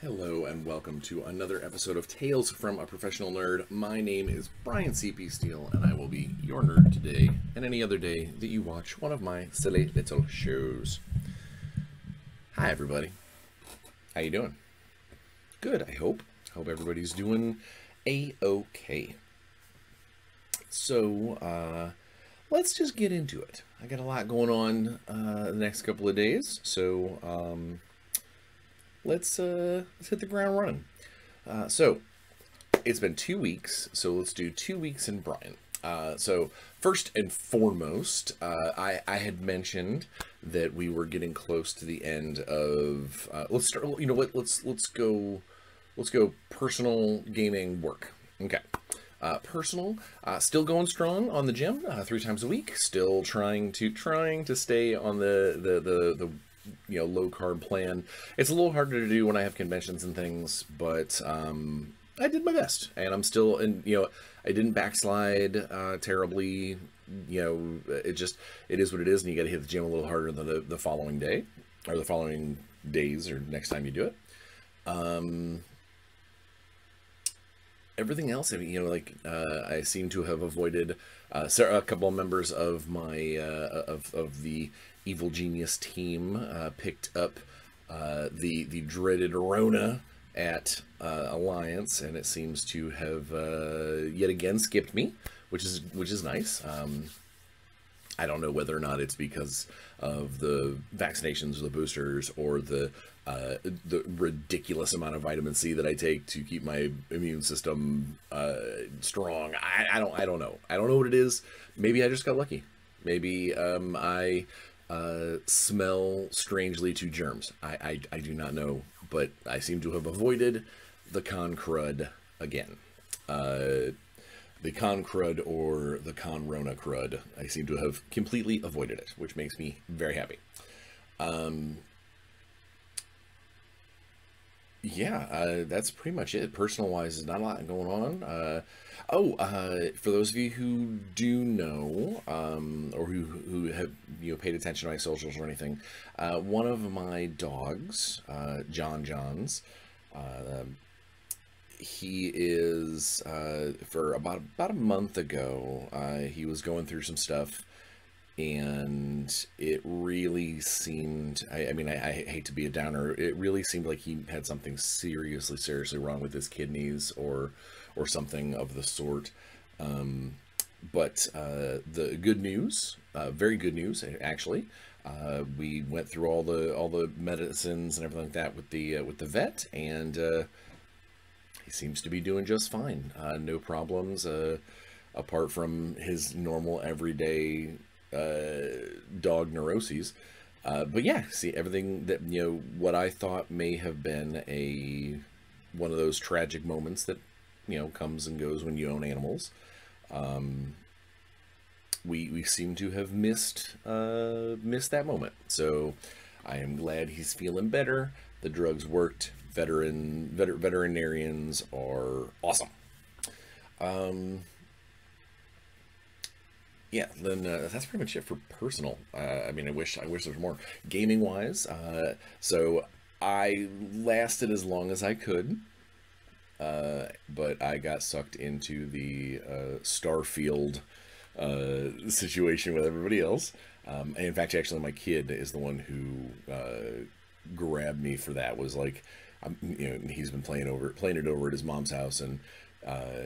Hello and welcome to another episode of Tales from a Professional Nerd. My name is BryanCPSteele and I will be your nerd today and any other day that you watch one of my silly little shows. Hi everybody. How you doing? Good, I hope. Hope everybody's doing a-okay. So, let's just get into it. I got a lot going on the next couple of days, so let's hit the ground running. So it's been 2 weeks, so let's do 2 weeks in Bryan. So first and foremost, I had mentioned that we were getting close to the end of. Let's start. You know what? Let's go personal gaming work. Okay. Personal, still going strong on the gym 3 times a week. Still trying to stay on the low carb plan. It's a little harder to do when I have conventions and things, but I did my best, and I'm still I didn't backslide terribly. It is what it is, and you got to hit the gym a little harder than the following day or the following days or next time you do it. Everything else, I seem to have avoided a couple of members of my of the Evil Genius team picked up the dreaded Rona at Alliance, and it seems to have yet again skipped me, which is nice. I don't know whether or not it's because of the vaccinations or the boosters or the ridiculous amount of vitamin C that I take to keep my immune system strong. I don't know. I don't know what it is. Maybe I just got lucky. Maybe I smell strangely to germs. I do not know, but I seem to have avoided the con crud again. The con crud or the con Rona crud. I seem to have completely avoided it, which makes me very happy. That's pretty much it. Personal wise, there's not a lot going on. For those of you who do know, or who have paid attention to my socials or anything, one of my dogs, John's, he is for about a month ago, he was going through some stuff, and it really seemed, I hate to be a downer, it really seemed like he had something seriously wrong with his kidneys or something of the sort. But the good news, very good news actually, we went through all the medicines and everything like that with the vet, and he seems to be doing just fine. No problems, apart from his normal everyday dog neuroses. But yeah, see, everything that, what I thought may have been one of those tragic moments that, comes and goes when you own animals. We seem to have missed that moment. So I am glad he's feeling better. The drugs worked. Veterinarians are awesome. Yeah, then that's pretty much it for personal. I wish there was more. Gaming wise, so I lasted as long as I could, but I got sucked into the Starfield situation with everybody else. And in fact, actually, my kid is the one who grabbed me for that. Was like, he's been playing it over at his mom's house, and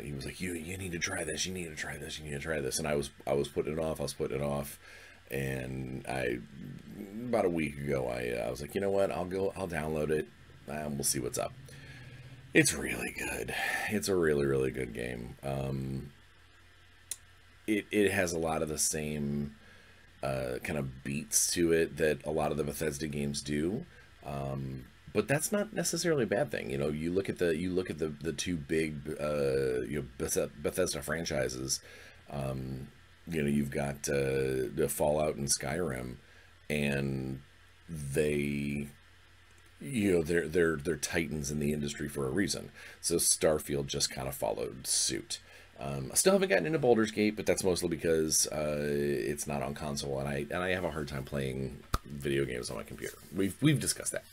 he was like, you need to try this, you need to try this, you need to try this. And I was putting it off, and about a week ago, I was like, you know what, I'll download it, and we'll see what's up. It's really good. It's a really good game. It has a lot of the same kind of beats to it that a lot of the Bethesda games do. But that's not necessarily a bad thing. You look at the two big Bethesda franchises. You've got the Fallout and Skyrim, and they're titans in the industry for a reason. So Starfield just kind of followed suit. I still haven't gotten into Baldur's Gate, but that's mostly because it's not on console, and I have a hard time playing video games on my computer. We've discussed that.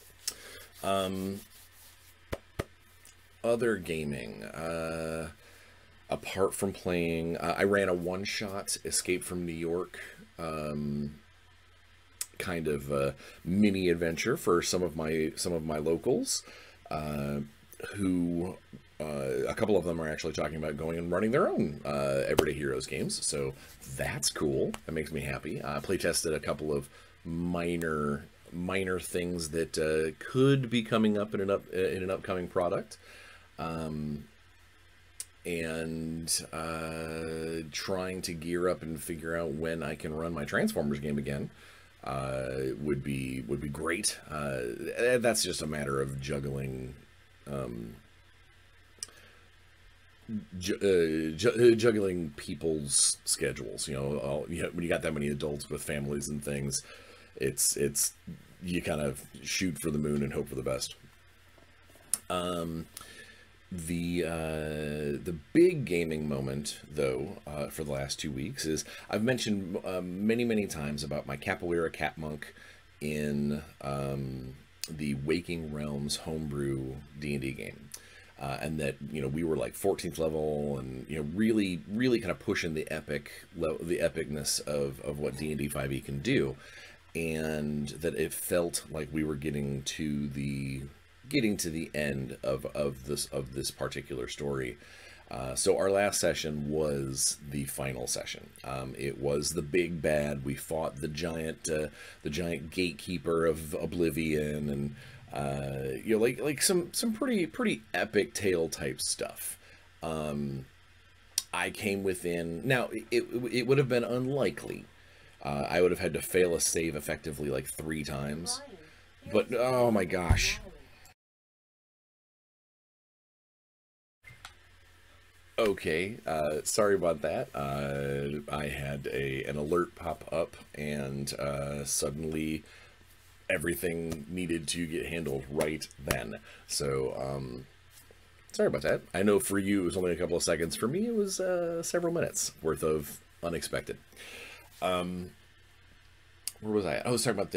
other gaming, apart from playing, I ran a one-shot Escape from New York kind of mini adventure for some of my locals, who a couple of them are actually talking about going and running their own Everyday Heroes games. So that's cool. That makes me happy. Play tested a couple of minor things that could be coming up in an upcoming product. And trying to gear up and figure out when I can run my Transformers game again would be great. That's just a matter of juggling juggling people's schedules. When you got that many adults with families and things, it's you kind of shoot for the moon and hope for the best. The big gaming moment, though, for the last 2 weeks is I've mentioned many times about my Capoeira Cat Monk in the Waking Realms homebrew D&D game. And that, we were like 14th level and, really kind of pushing the epicness of what D&D 5e can do. And that it felt like we were getting to the end of this particular story. So our last session was the final session. It was the big bad. We fought the giant gatekeeper of Oblivion, and like some pretty epic tale type stuff. I came within. Now it would have been unlikely. I would have had to fail a save effectively like 3 times. But oh my gosh. Okay, sorry about that. I had an alert pop up, and suddenly everything needed to get handled right then. So, sorry about that. I know for you it was only a couple of seconds. For me, it was several minutes worth of unexpected. Where was I? I was talking about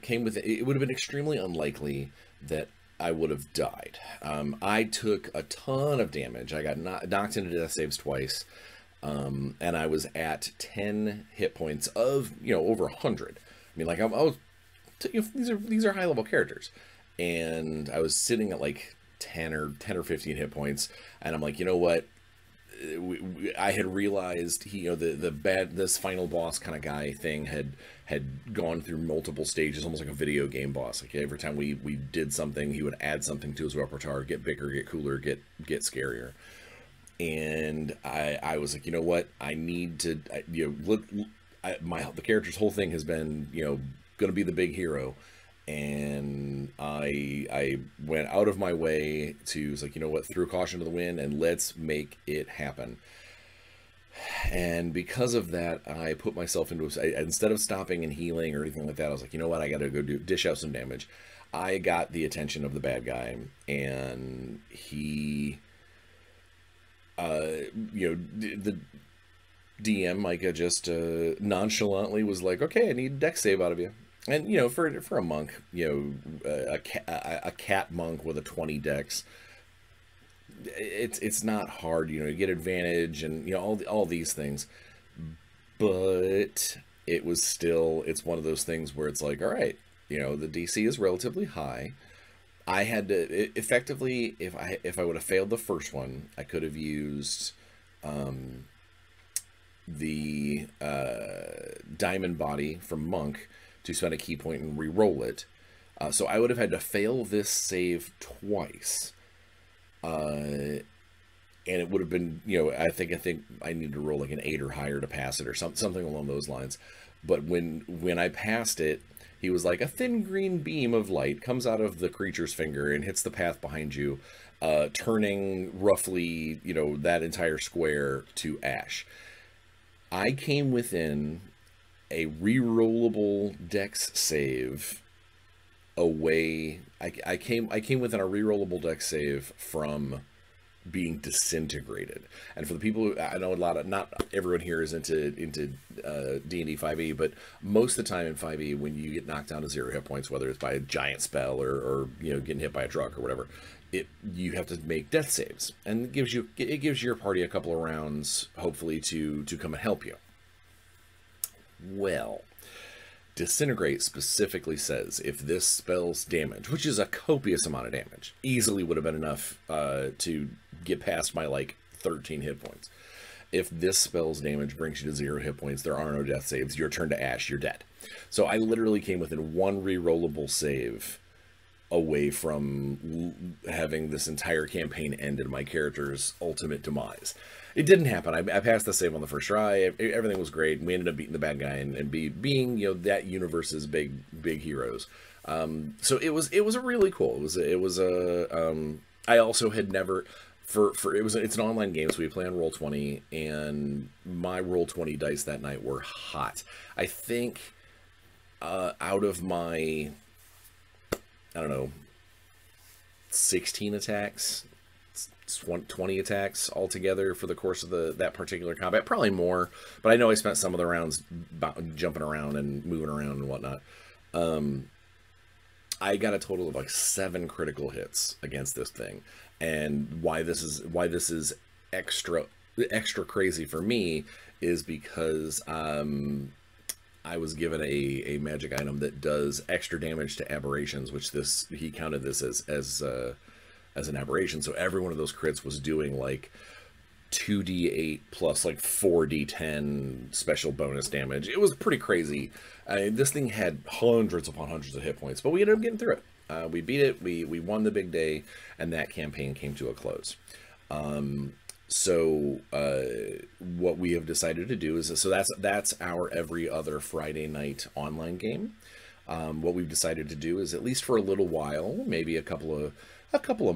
came with it would have been extremely unlikely that I would have died. I took a ton of damage. I got knocked into death saves twice, and I was at 10 hit points of over 100. I mean, like I was. These are high level characters, and I was sitting at like 10 or 15 hit points, and I'm like, you know what? I had realized this final boss kind of guy thing had gone through multiple stages, almost like a video game boss. Like every time we did something, he would add something to his repertoire, get bigger, get cooler, get scarier. And I was like, you know what? I need to the character's whole thing has been going to be the big hero. And I went out of my way to, was like, you know what, threw caution to the wind and let's make it happen. And because of that, I put myself into instead of stopping and healing or anything like that, I was like, you know what, I gotta go dish out some damage. I got the attention of the bad guy, and he the DM Micah just nonchalantly was like, okay, I need a dex save out of you. And for a monk, a cat monk with a 20 dex, it's not hard. You get advantage and all these things, but it's one of those things where it's like, all right, the DC is relatively high. I had to effectively, if I would have failed the first one, I could have used the diamond body from monk to spend a key point and re-roll it. So I would have had to fail this save twice. And it would have been, I think I need to roll like an 8 or higher to pass it, or something along those lines. But when I passed it, he was like, a thin green beam of light comes out of the creature's finger and hits the path behind you, turning roughly, that entire square to ash. I came within a re-rollable dex save away. I came within a re-rollable dex save from being disintegrated. And for the people who, I know not everyone here is into D&D 5e, but most of the time in 5e, when you get knocked down to 0 hit points, whether it's by a giant spell or getting hit by a truck or whatever, you have to make death saves, and it gives your party a couple of rounds, hopefully to come and help you. Well, Disintegrate specifically says if this spell's damage, which is a copious amount of damage, easily would have been enough to get past my like 13 hit points. If this spell's damage brings you to 0 hit points, there are no death saves. Your turn to ash, you're dead. So I literally came within one rerollable save away from having this entire campaign end in my character's ultimate demise. It didn't happen. I passed the save on the first try. Everything was great. We ended up beating the bad guy and being, you know, that universe's big heroes. So it was a really cool. I also had never it's an online game, so we play on Roll20, and my Roll20 dice that night were hot. I think out of my, I don't know, 16 attacks, 20 attacks altogether for the course of that particular combat, probably more, but I know I spent some of the rounds jumping around and moving around and whatnot. I got a total of like 7 critical hits against this thing, and why this is extra crazy for me is because I was given a magic item that does extra damage to aberrations, which he counted this as an aberration. So every one of those crits was doing like 2d8 plus like 4d10 special bonus damage. It was pretty crazy. This thing had hundreds upon hundreds of hit points, but we ended up getting through it. We beat it. We won the big day, and that campaign came to a close. So what we have decided to do is, so that's our every other Friday night online game. What we've decided to do is, at least for a little while, maybe a couple of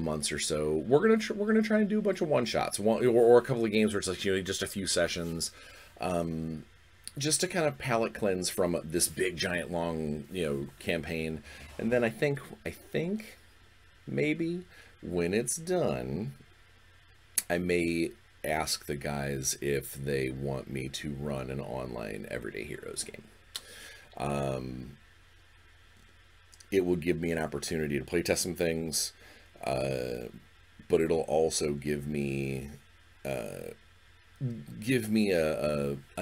months or so, we're gonna try and do a bunch of one shots, or a couple of games where it's like, you know, just a few sessions, just to kind of palate cleanse from this big giant long, you know, campaign. And then I think maybe when it's done, I may ask the guys if they want me to run an online Everyday Heroes game. It will give me an opportunity to play test some things, but it'll also give me a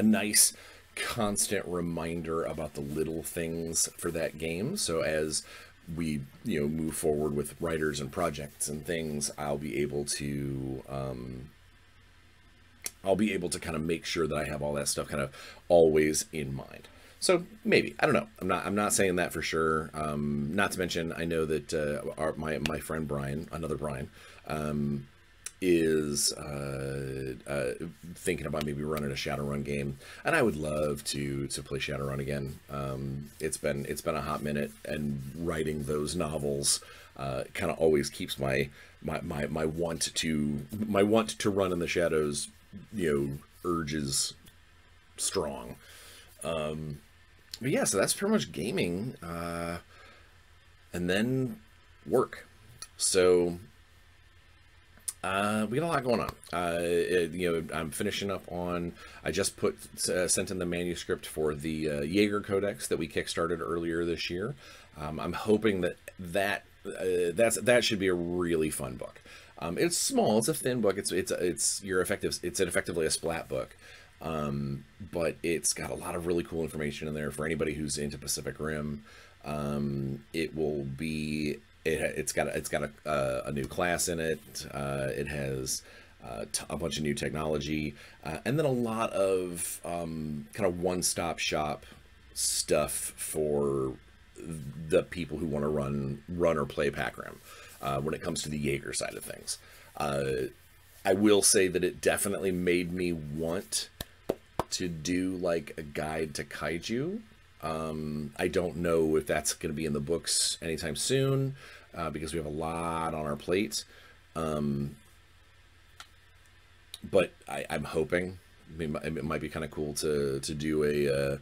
nice constant reminder about the little things for that game. So as we, you know, move forward with writers and projects and things, I'll be able to kind of make sure that I have all that stuff kind of always in mind. So maybe, I don't know. I'm not saying that for sure. Not to mention, I know that my friend Bryan, another Bryan, is thinking about maybe running a Shadowrun game, and I would love to play Shadowrun again. It's been a hot minute, and writing those novels kind of always keeps my want to run in the shadows, you know, urges strong. But yeah, so that's pretty much gaming, and then work. So we got a lot going on. You know, I'm finishing up on. I just sent in the manuscript for the Jaeger Codex that we kickstarted earlier this year. I'm hoping that should be a really fun book. It's small. It's a thin book. It's effectively a splat book. But it's got a lot of really cool information in there for anybody who's into Pacific Rim. It will be. It's got a new class in it. It has a bunch of new technology, and then a lot of kind of one-stop shop stuff for the people who want to run or play Pac Rim when it comes to the Jaeger side of things. I will say that it definitely made me want to do like a guide to kaiju. I don't know if that's going to be in the books anytime soon, because we have a lot on our plate. But I'm hoping it might be kind of cool to do a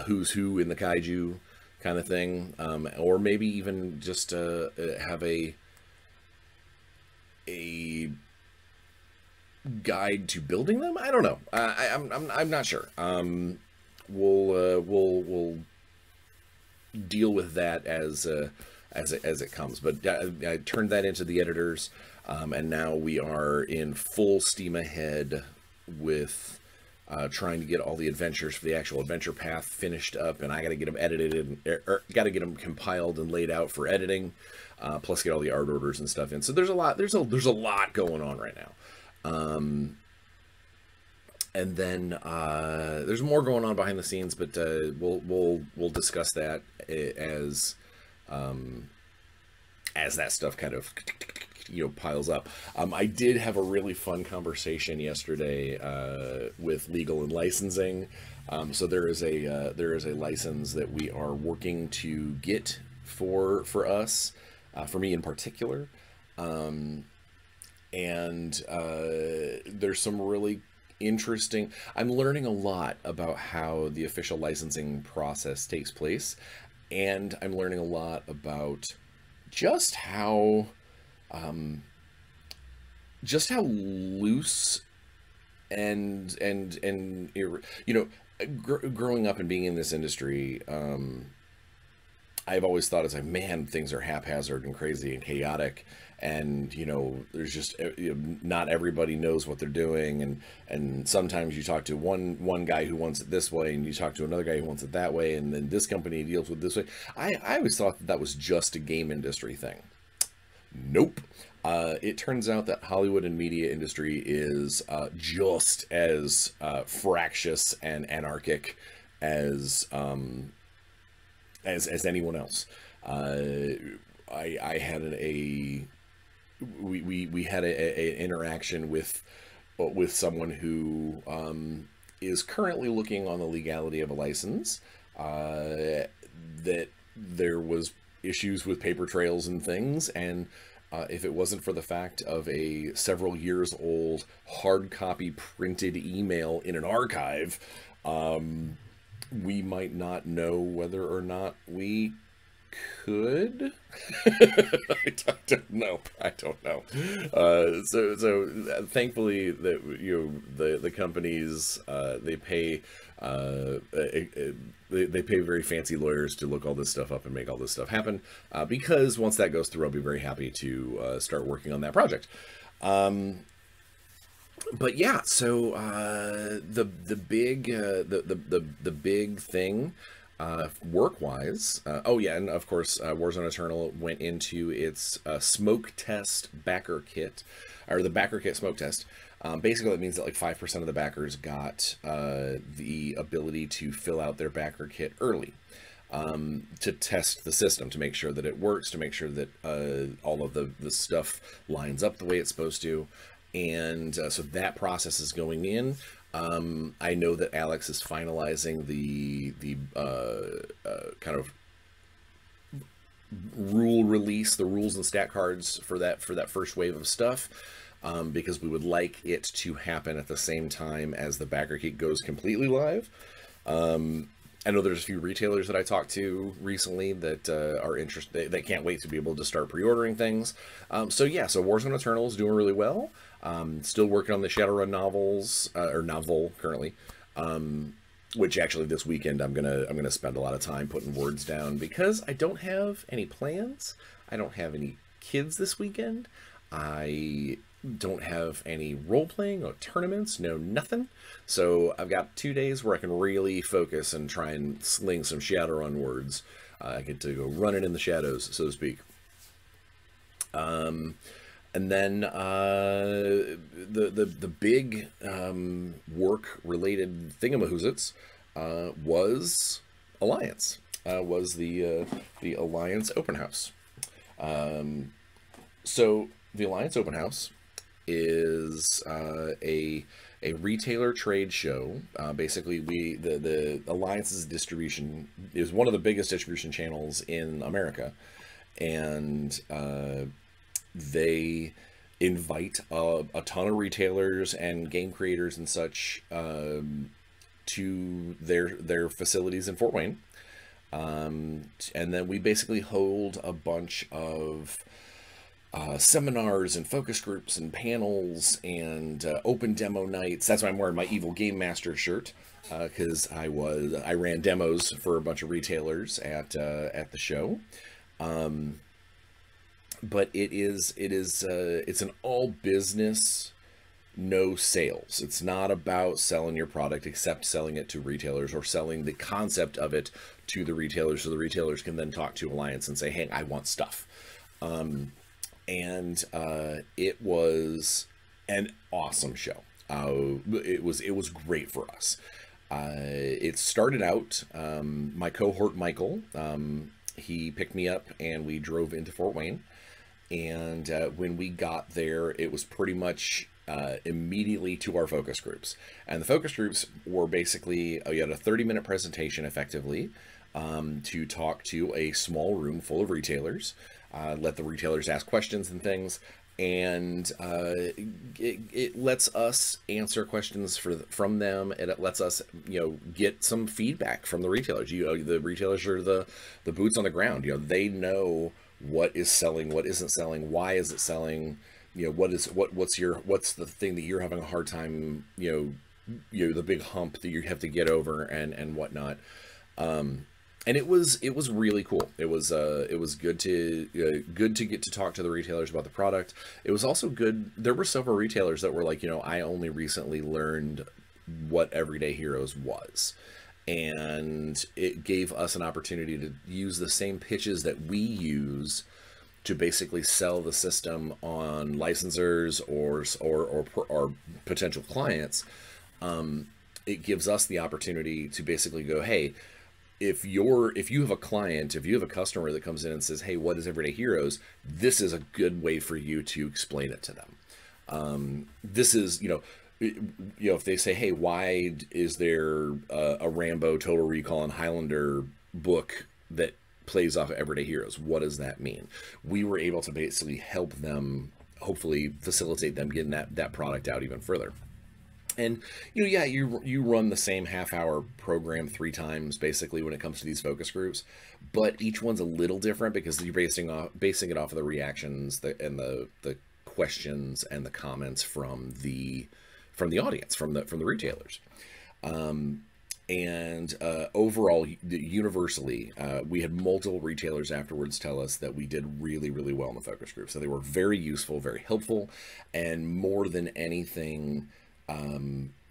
who's who in the kaiju kind of thing, or maybe even just have a guide to building them. I don't know. I'm not sure. We'll deal with that as as it comes. But I turned that into the editors, and now we are in full steam ahead with trying to get all the adventures for the actual adventure path finished up, and I got to get them edited and got to get them compiled and laid out for editing, plus get all the art orders and stuff in. So there's a lot. There's a lot going on right now. And then there's more going on behind the scenes, but we'll discuss that as that stuff kind of piles up. I did have a really fun conversation yesterday with legal and licensing. So there is a license that we are working to get for us, for me in particular, and there's some really interesting. I'm learning a lot about how the official licensing process takes place, and I'm learning a lot about just how loose and growing up and being in this industry, I've always thought, it's like, man, things are haphazard and crazy and chaotic, and there's just not everybody knows what they're doing, and sometimes you talk to one guy who wants it this way, and you talk to another guy who wants it that way, and then this company deals with this way. I always thought that was just a game industry thing. Nope. It turns out that Hollywood and media industry is just as fractious and anarchic as anyone else. I had we had an interaction with someone who is currently looking on the legality of a license, that there was issues with paper trails and things, and if it wasn't for the fact of a several years old hard copy printed email in an archive, we might not know whether or not we could. I don't know. So thankfully that the companies, they pay very fancy lawyers to look all this stuff up and make all this stuff happen, because once that goes through, I'll be very happy to start working on that project. But yeah, so the big thing work-wise, oh yeah, and of course Warzone Eternal went into its smoke test backer kit, or the backer kit smoke test. Basically that means that like 5% of the backers got the ability to fill out their backer kit early, to test the system, to make sure that it works, to make sure that all of the stuff lines up the way it's supposed to. And so that process is going in. I know that Alex is finalizing the kind of rule release, the rules and stat cards for that first wave of stuff, because we would like it to happen at the same time as the backer kit goes completely live. I know there's a few retailers that I talked to recently that are interested. They can't wait to be able to start pre-ordering things. So yeah, so Warzone Eternal is doing really well. Still working on the Shadowrun novels, or novel currently, which actually this weekend I'm gonna spend a lot of time putting words down, because I don't have any plans. I don't have any kids this weekend. I don't have any role-playing or tournaments, no nothing. So I've got 2 days where I can really focus and try and sling some Shadowrun words. I get to go running in the shadows, so to speak. And then the big work-related thingamahoozits was Alliance. Was the Alliance Open House. So the Alliance Open House is a retailer trade show. Basically, the Alliance's distribution is one of the biggest distribution channels in America, and they invite a ton of retailers and game creators and such to their facilities in Fort Wayne, and then we basically hold a bunch of seminars and focus groups and panels and open demo nights. That's why I'm wearing my Evil Game Master shirt, because I ran demos for a bunch of retailers at the show. But it's an all business, no sales. It's not about selling your product except selling it to retailers or selling the concept of it to the retailers, so the retailers can then talk to Alliance and say, hey, I want stuff. It was an awesome show. It was great for us. It started out, my cohort Michael, he picked me up and we drove into Fort Wayne. And when we got there, it was pretty much immediately to our focus groups. And the focus groups were basically, you had a 30-minute presentation effectively to talk to a small room full of retailers, let the retailers ask questions and things. And it lets us answer questions from them, and it lets us, get some feedback from the retailers. The retailers are the boots on the ground. They know what is selling, what isn't selling, why is it selling, what's the thing that you're having a hard time, the big hump that you have to get over and whatnot. And it was really cool. It was good to get to talk to the retailers about the product. It was also good. There were several retailers that were like, I only recently learned what Everyday Heroes was. And it gave us an opportunity to use the same pitches that we use to basically sell the system on licensors or potential clients. It gives us the opportunity to basically go, hey, if you have a client, if you have a customer that comes in and says, hey, what is Everyday Heroes? This is a good way for you to explain it to them. This is, if they say, hey, why is there a Rambo, Total Recall, and Highlander book that plays off of Everyday Heroes? What does that mean? We were able to basically help them, hopefully facilitate them getting that product out even further. And, you run the same half-hour program 3 times, basically, when it comes to these focus groups. But each one's a little different because you're basing it off of the reactions and the questions and the comments from the audience, from the retailers. Overall, universally, we had multiple retailers afterwards tell us that we did really, really well in the focus group. So they were very useful, very helpful, and more than anything,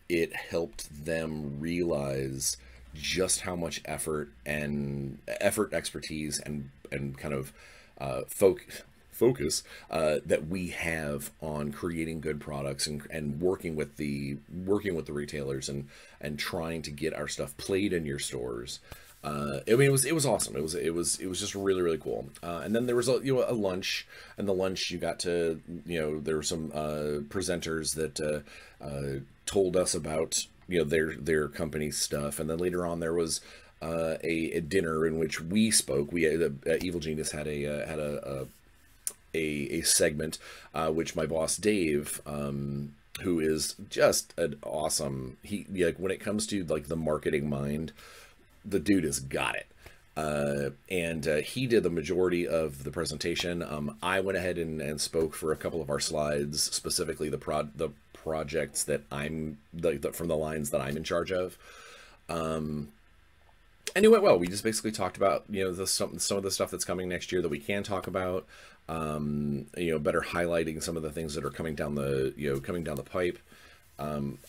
it helped them realize just how much effort, expertise, and kind of focus that we have on creating good products and working with the retailers and trying to get our stuff played in your stores. It was awesome. It was just really, really cool. And then there was a lunch, and the lunch you got to, there were some presenters that told us about their company stuff, and then later on there was a dinner in which we spoke. Evil Genius had a segment which my boss Dave, who is just an awesome, when it comes to the marketing mind, the dude has got it. And he did the majority of the presentation. I went ahead and spoke for a couple of our slides, specifically the projects that I'm from the lines that I'm in charge of. And it went well. We just basically talked about some of the stuff that's coming next year that we can talk about. Better highlighting some of the things that are coming down the pipe.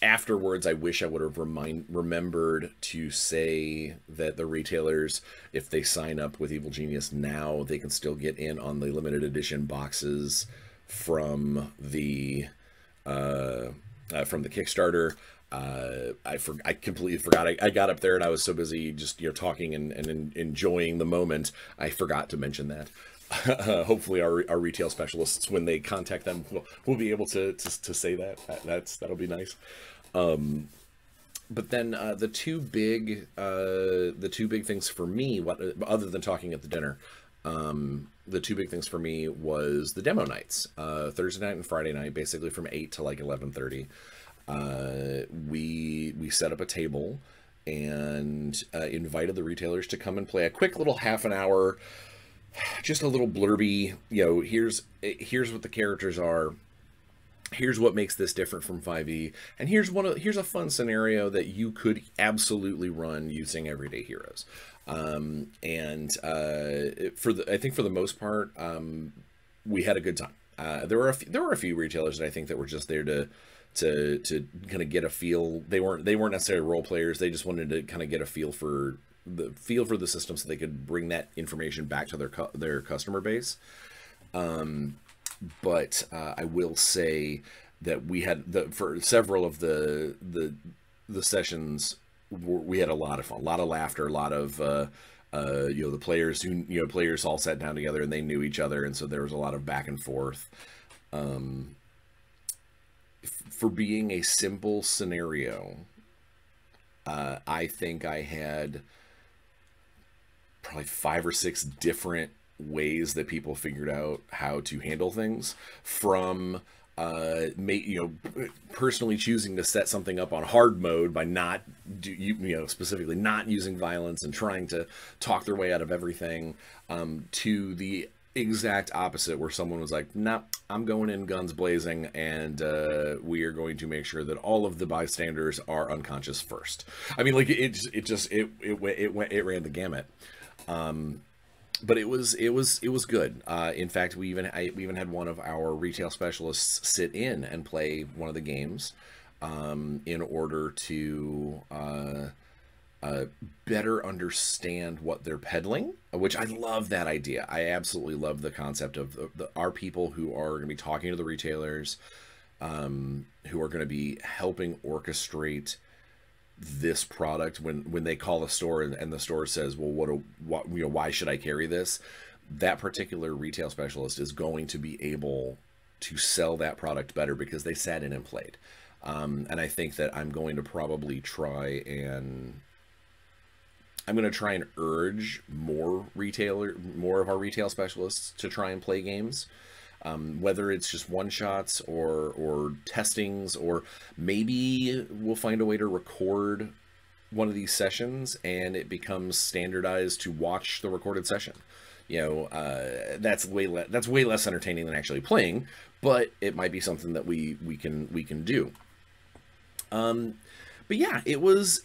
Afterwards, I wish I would have remembered to say that the retailers, if they sign up with Evil Genius now, they can still get in on the limited edition boxes from the Kickstarter. I completely forgot. I got up there and I was so busy just talking and enjoying the moment, I forgot to mention that. Hopefully our retail specialists, when they contact them, will be able to say that. That'll be nice. But then the two big things for me, other than talking at the dinner, the two big things for me was the demo nights, Thursday night and Friday night, basically from 8 to 11:30. We set up a table and invited the retailers to come and play a quick little half an hour, just a little blurby, here's what the characters are. here's what makes this different from 5e, and here's a fun scenario that you could absolutely run using everyday heroes. I think for the most part, we had a good time. There were a few retailers that I think that were just there to kind of get a feel. They weren't necessarily role players. They just wanted to kind of get a feel for the system, so they could bring that information back to their customer base. But I will say that we had for several of the sessions, we had a lot of fun, a lot of laughter, a lot of the players all sat down together and they knew each other, and so there was a lot of back and forth. For being a simple scenario, I think I had probably 5 or 6 different ways that people figured out how to handle things, from personally choosing to set something up on hard mode by specifically not using violence and trying to talk their way out of everything, to the exact opposite, where someone was like, nah, I'm going in guns blazing, and we are going to make sure that all of the bystanders are unconscious first. I mean, like, it ran the gamut. But it was good. In fact, we even had one of our retail specialists sit in and play one of the games, in order to better understand what they're peddling, which I love that idea. I absolutely love the concept of our people who are going to be talking to the retailers, who are going to be helping orchestrate this product when they call the store and the store says, well, why should I carry this? That particular retail specialist is going to be able to sell that product better because they sat in and played. And I think that I'm going to probably try and urge more of our retail specialists to try and play games. Whether it's just one-shots or testings, or maybe we'll find a way to record one of these sessions and it becomes standardized to watch the recorded session. That's way less entertaining than actually playing, but it might be something that we can do. But yeah, it was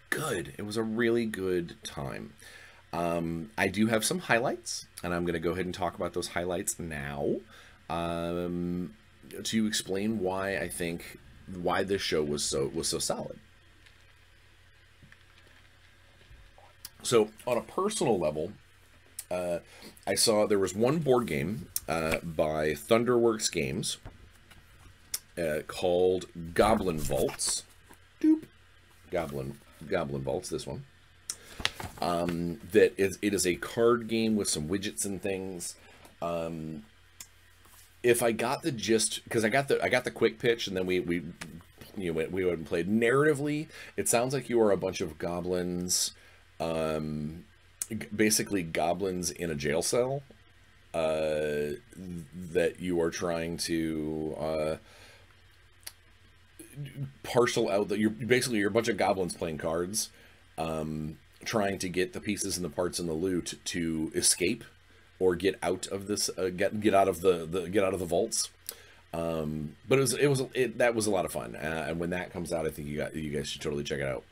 good. It was a really good time. I do have some highlights, and I'm going to go ahead and talk about those highlights now, to explain why this show was so solid. So on a personal level, I saw there was one board game by Thunderworks Games called Goblin Vaults. Doop. Goblin Vaults, this one. It is a card game with some widgets and things. If I got the gist, because I got the quick pitch, and then we went and played. Narratively, it sounds like you are a bunch of goblins, basically goblins in a jail cell, that you are trying to parcel out. That you're a bunch of goblins playing cards, trying to get the pieces and the parts and the loot to escape or get out of this, get out of the vaults. But that was a lot of fun, and when that comes out, I think you guys should totally check it out.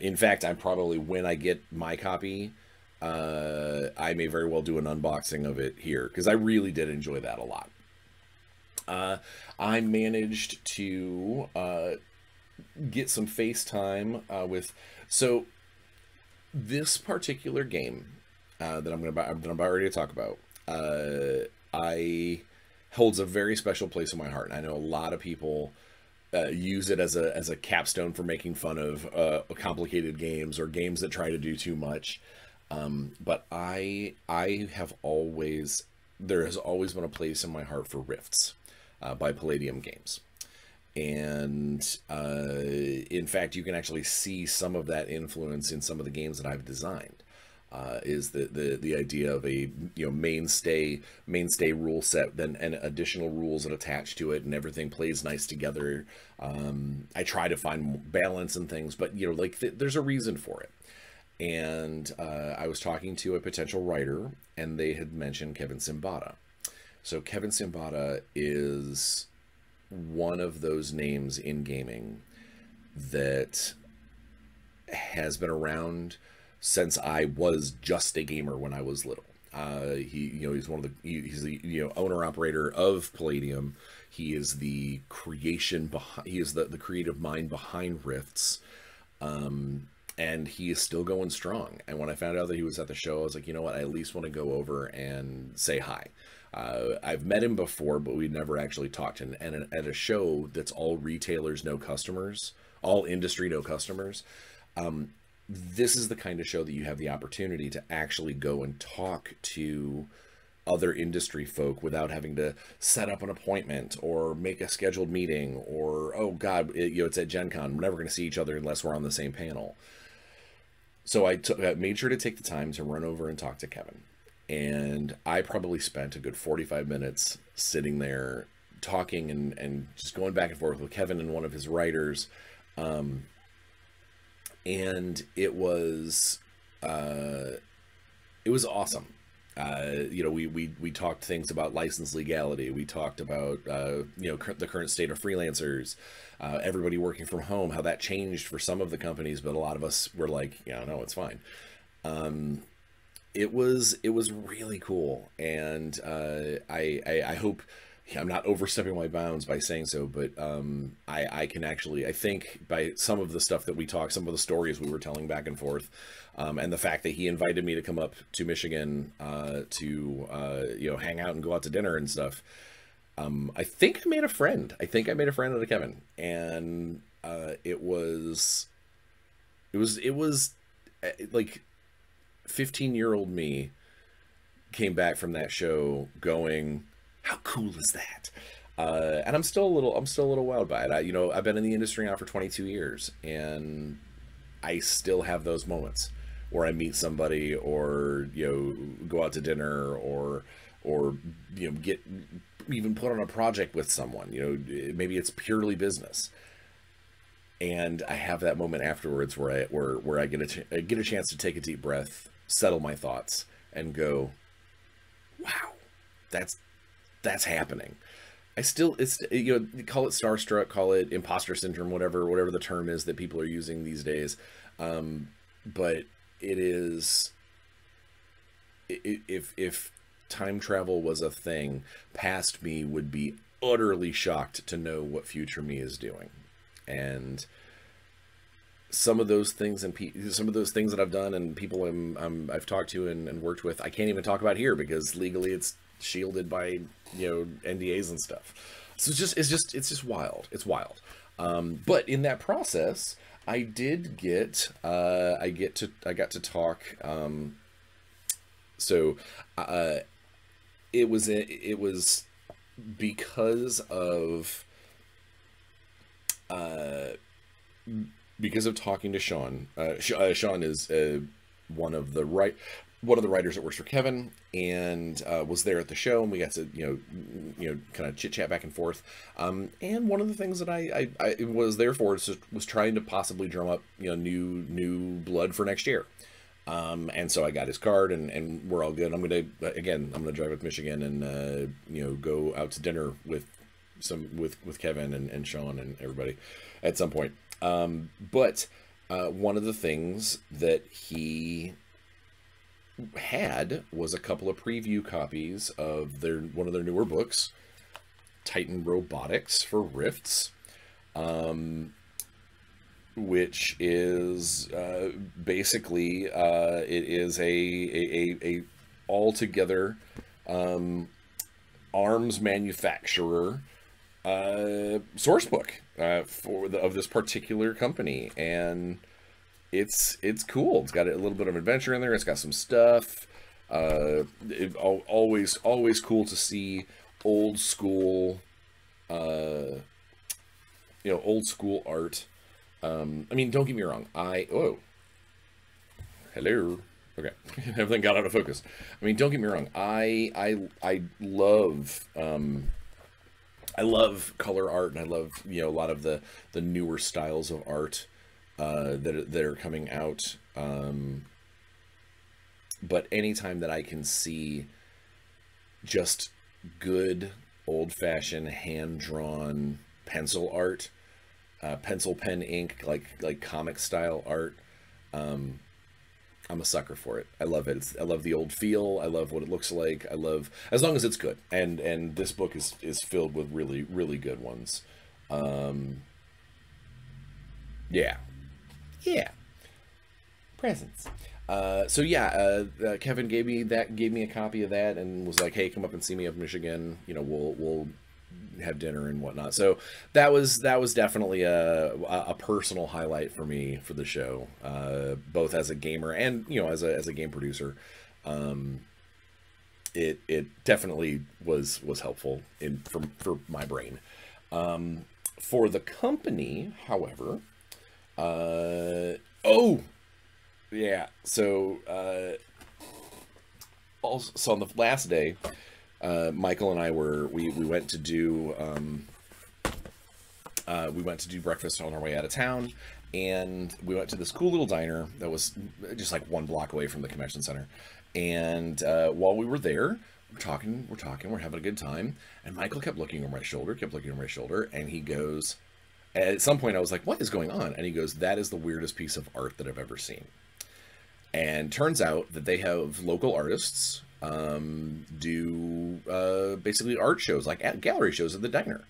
In fact, when I get my copy, I may very well do an unboxing of it here, because I really did enjoy that a lot. I managed to get some FaceTime with. So this particular game that I'm about ready to talk about, holds a very special place in my heart. And I know a lot of people use it as a capstone for making fun of complicated games or games that try to do too much. But there has always been a place in my heart for Rifts by Palladium Games. And in fact, you can actually see some of that influence in some of the games that I've designed. Is the idea of a mainstay rule set, then and additional rules that attach to it, and everything plays nice together. I try to find balance and things, but there's a reason for it. And I was talking to a potential writer, and they had mentioned Kevin Simbada. So Kevin Simbata is one of those names in gaming that has been around since I was just a gamer when I was little. He's one of he's the owner operator of Palladium. He is the creation behind. He is the creative mind behind Rifts, and he is still going strong. And when I found out that he was at the show, I was like, you know what? I at least want to go over and say hi. I've met him before, but we never actually talked. And at a show that's all retailers, no customers, all industry, no customers. This is the kind of show that you have the opportunity to actually go and talk to other industry folk without having to set up an appointment or make a scheduled meeting or, oh God, it's at Gen Con. We're never going to see each other unless we're on the same panel. So I made sure to take the time to run over and talk to Kevin. And I probably spent a good 45 minutes sitting there talking and just going back and forth with Kevin and one of his writers. And it was awesome. We talked things about license legality. We talked about the current state of freelancers, everybody working from home, how that changed for some of the companies, but a lot of us were like, yeah, no, it's fine. It was really cool, and I hope I'm not overstepping my bounds by saying so, but I can actually, I think by some of the stuff that we talked, some of the stories we were telling back and forth, and the fact that he invited me to come up to Michigan to hang out and go out to dinner and stuff, I think I made a friend. I think I made a friend out of Kevin, and it was like 15-year-old me came back from that show going, how cool is that? And I'm still a little wowed by it. I've been in the industry now for 22 years, and I still have those moments where I meet somebody, or go out to dinner, or get even put on a project with someone. Maybe it's purely business, and I have that moment afterwards where I get a chance to take a deep breath, settle my thoughts, and go, wow, that's happening. It's call it starstruck, call it imposter syndrome, whatever the term is that people are using these days. But it is, if time travel was a thing, past me would be utterly shocked to know what future me is doing. And some of those things that I've done and people I've talked to and worked with, I can't even talk about here because legally it's shielded by NDAs and stuff. So it's just wild. It's wild. But in that process, I did get I got to talk. It was because of talking to Sean. Sean is one of the writers that works for Kevin, and was there at the show, and we got to kind of chit chat back and forth. And one of the things that I was there for was trying to possibly drum up new blood for next year. And so I got his card, and we're all good. I'm gonna drive up to Michigan and go out to dinner with Kevin and Sean and everybody at some point. But one of the things that he had was a couple of preview copies of one of their newer books, Titan Robotics for Rifts, which is basically it is a altogether arms manufacturer source book of this particular company, and it's cool. It's got a little bit of adventure in there. It's got some stuff. Always cool to see old school art. Don't get me wrong. Hello. Okay, everything got out of focus. Don't get me wrong. I love color art, and I love a lot of the newer styles of art that are coming out. But anytime that I can see just good old-fashioned hand-drawn pencil art, pencil pen ink, like comic style art, I'm a sucker for it. I love it. I love the old feel. I love what it looks like. I love, as long as it's good. And this book is filled with really, really good ones. Yeah. Yeah. Presents. So yeah, Kevin gave me a copy of that and was like, "Hey, come up and see me up in Michigan. You know, we'll have dinner and whatnot." So that was definitely a personal highlight for me for the show, both as a gamer and, you know, as a game producer. It definitely was helpful for my brain. For the company, however, oh yeah, so also on the last day, Michael and I we went to do breakfast on our way out of town, and we went to this cool little diner that was just like 1 block away from the convention center. And while we were there, we're talking, we're having a good time, and Michael kept looking over my shoulder, and he goes, at some point I was like, "What is going on?" And he goes, "That is the weirdest piece of art that I've ever seen." And turns out that they have local artists do basically art shows, like gallery shows at the diner.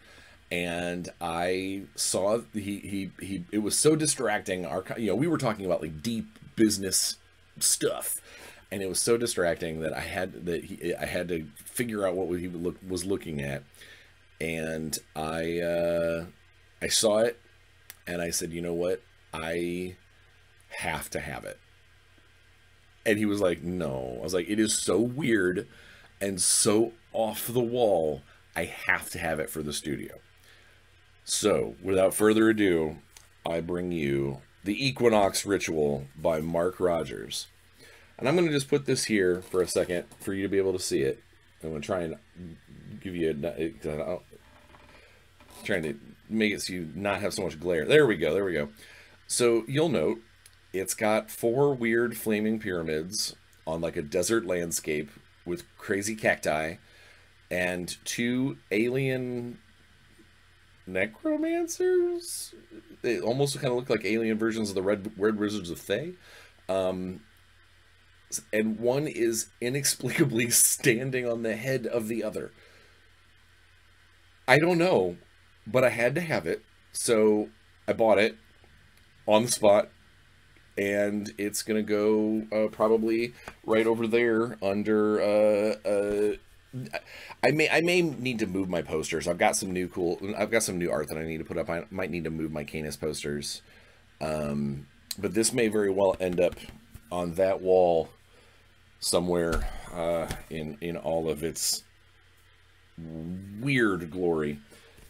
And I saw it was so distracting. We were talking about like deep business stuff, and it was so distracting that I had to figure out what he was looking at. And I saw it, and I said, "You know what? I have to have it." And he was like, "No." I was like, "It is so weird and so off the wall. I have to have it for the studio." So, without further ado, I bring you The Equinox Ritual by Mark Rogers. And I'm going to just put this here for a second for you to be able to see it. I'm going to try and give you trying to make it so you not have so much glare. There we go. So, you'll note, it's got 4 weird flaming pyramids on like a desert landscape with crazy cacti and 2 alien necromancers. They almost kind of look like alien versions of the Red Wizards of Thay. And one is inexplicably standing on the head of the other. I don't know, but I had to have it. So I bought it on the spot. And it's gonna go probably right over there under. I may need to move my posters. I've got some new art that I need to put up. I might need to move my Canis posters, but this may very well end up on that wall somewhere in all of its weird glory.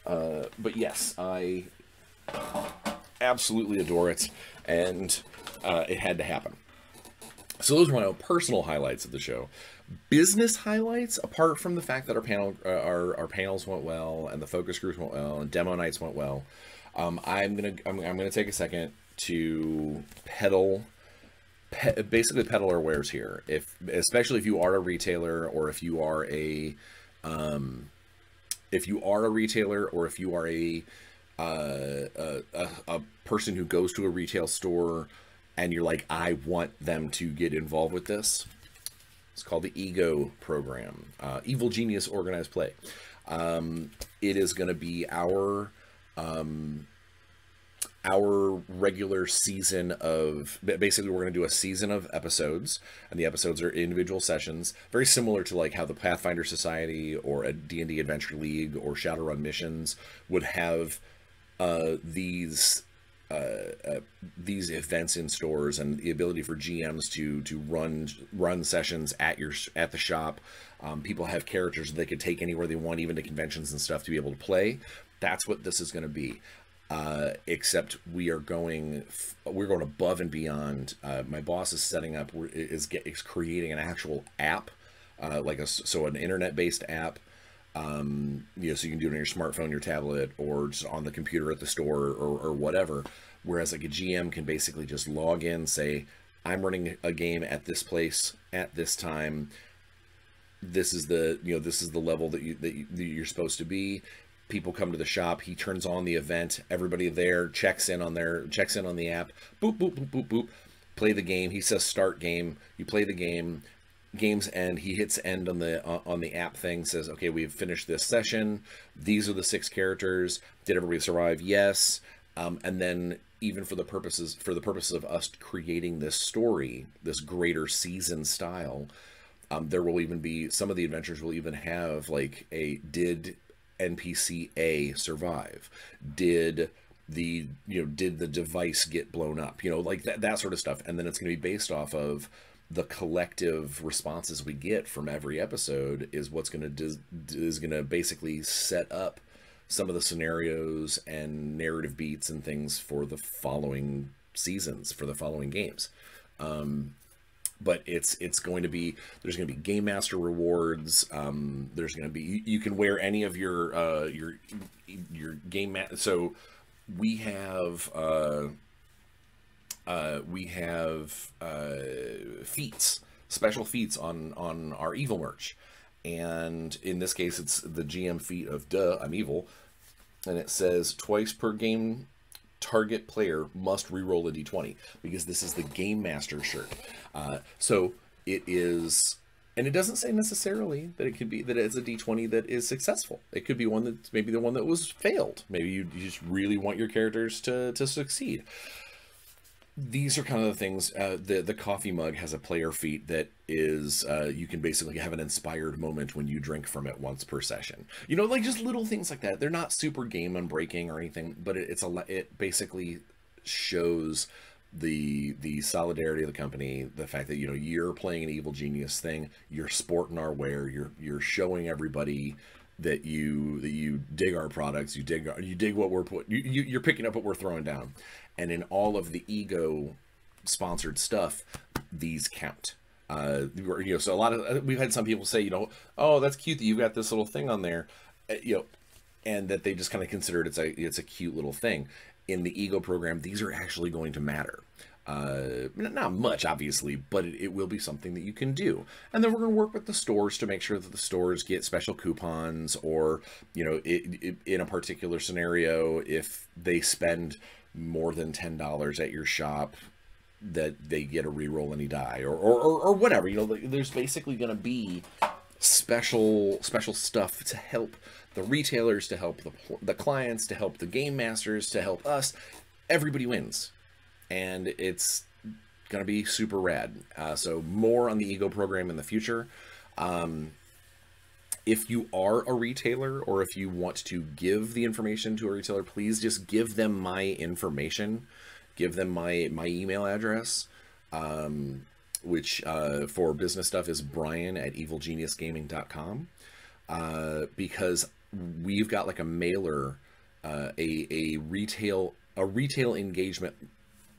But yes, I absolutely adore it, and it had to happen. So those were my own personal highlights of the show. Business highlights, apart from the fact that our panels went well and the focus groups went well and demo nights went well, I'm gonna take a second to basically peddle our wares here. Especially if you are a retailer, or if you are a retailer, or if you are a person who goes to a retail store and you're like, "I want them to get involved with this." It's called the EGO program, Evil Genius Organized Play. It is going to be our regular season of, basically we're going to do a season of episodes, and the episodes are individual sessions, very similar to like how the Pathfinder Society or a D&D Adventure League or Shadowrun Missions would have these events in stores, and the ability for GMs to run sessions at the shop. People have characters they could take anywhere they want, even to conventions and stuff, to be able to play. That's what this is going to be. Except we're going above and beyond. My boss is setting up, is creating an actual app, an internet-based app. So you can do it on your smartphone, your tablet, or just on the computer at the store, or whatever. Whereas like a GM can basically just log in, say, "I'm running a game at this place at this time. this is the, this is the level that you're supposed to be. People come to the shop. He turns on the event. Everybody there checks in on the app. Boop, boop, boop, boop, boop. Play the game. He says start game. You play the game. Game's end. He hits end on the app thing. Says, okay, we've finished this session. These are the 6 characters. Did everybody survive? Yes. And then even for the purposes of us creating this story, this greater season style, there will even be, some of the adventures will even have like did NPC A survive? Did the device get blown up? Like that sort of stuff. And then it's going to be based off of the collective responses we get from every episode is what's going to basically set up some of the scenarios and narrative beats and things for the following seasons, for the following games. But it's going to be, there's going to be Game Master rewards. There's going to be, you can wear any of your Game Master. So we have feats, special feats on our evil merch. And in this case, it's the GM feat of duh, I'm evil. And it says twice per game, target player must re-roll a d20, because this is the Game Master shirt. So it is, and it doesn't say necessarily that it could be that it's a d20 that is successful. It could be one that's maybe the one that was failed. Maybe you just really want your characters to succeed. These are kind of the things. The coffee mug has a player feat that is, you can basically have an inspired moment when you drink from it once per session. Like just little things like that. They're not super game unbreaking or anything, but it basically shows the solidarity of the company, the fact that you're playing an evil genius thing, you're sporting our wear, you're showing everybody that you dig our products, you dig what we're you're picking up what we're throwing down. And in all of the ego sponsored stuff, these count. So a lot of, we've had some people say, oh, that's cute that you've got this little thing on there, and that they just kind of consider it's a cute little thing. In the ego program, these are actually going to matter. Not much, obviously, but it will be something that you can do. And then we're going to work with the stores to make sure that the stores get special coupons, or, in a particular scenario, if they spend more than $10 at your shop, that they get a reroll any die, or whatever. There's basically going to be special stuff to help the retailers, to help the clients, to help the game masters, to help us. Everybody wins, and it's going to be super rad. So more on the ego program in the future. If you are a retailer, or if you want to give the information to a retailer, please just give them my information. Give them my email address, which for business stuff is Bryan@evilgeniusgaming.com, because we've got like a mailer, a retail engagement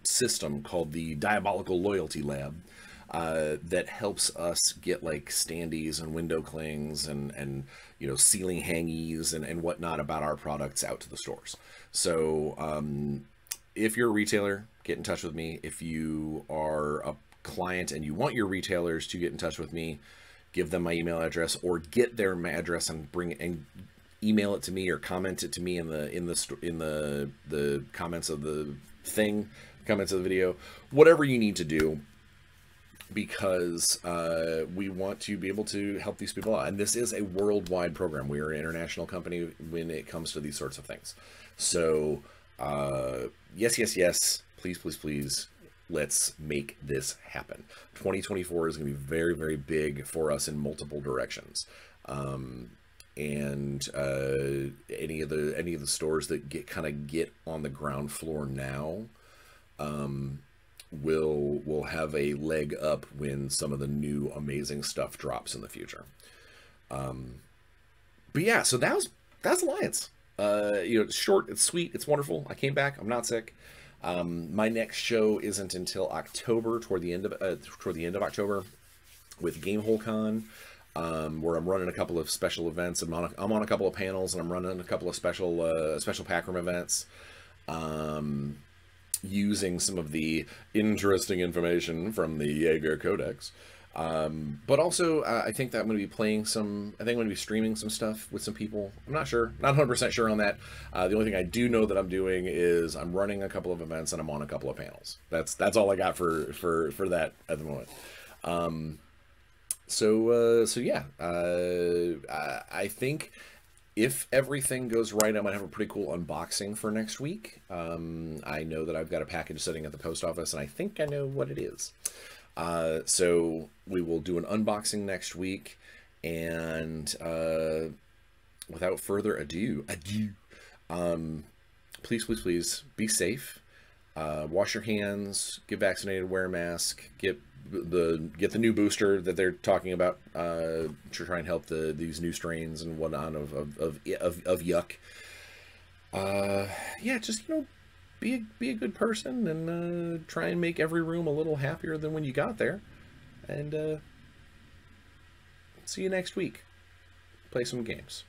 system called the Diabolical Loyalty Lab, that helps us get like standees and window clings and ceiling hangies and whatnot about our products out to the stores. So if you're a retailer, get in touch with me. If you are a client and you want your retailers to get in touch with me, give them my email address, or get their address and email it to me, or comment it to me in the comments of the thing, comments of the video, whatever you need to do, because we want to be able to help these people out. And this is a worldwide program. We are an international company when it comes to these sorts of things. So yes, please, let's make this happen. 2024 is going to be very, very big for us in multiple directions. And any of the stores that get on the ground floor now, will have a leg up when some of the new amazing stuff drops in the future. But yeah, so that's Alliance. It's short, it's sweet, it's wonderful. I came back, I'm not sick. My next show isn't until October, toward the end of October, with Gamehole Con, where I'm running a couple of special events. I'm on a couple of panels, and I'm running a couple of special pack room events, using some of the interesting information from the Jaeger Codex. But also, I think that I'm going to be playing some. I think I'm going to be streaming some stuff with some people. I'm not sure, not 100% sure on that. The only thing I do know that I'm doing is I'm running a couple of events and I'm on a couple of panels. That's all I got for that at the moment. So yeah, I think if everything goes right, I might have a pretty cool unboxing for next week. I know that I've got a package sitting at the post office, and I think I know what it is. So we will do an unboxing next week, and without further ado, please, please, please be safe. Wash your hands, get vaccinated, wear a mask, get the new booster that they're talking about to try and help these new strains and whatnot of yuck. Yeah, just be a good person and try and make every room a little happier than when you got there. And see you next week. Play some games.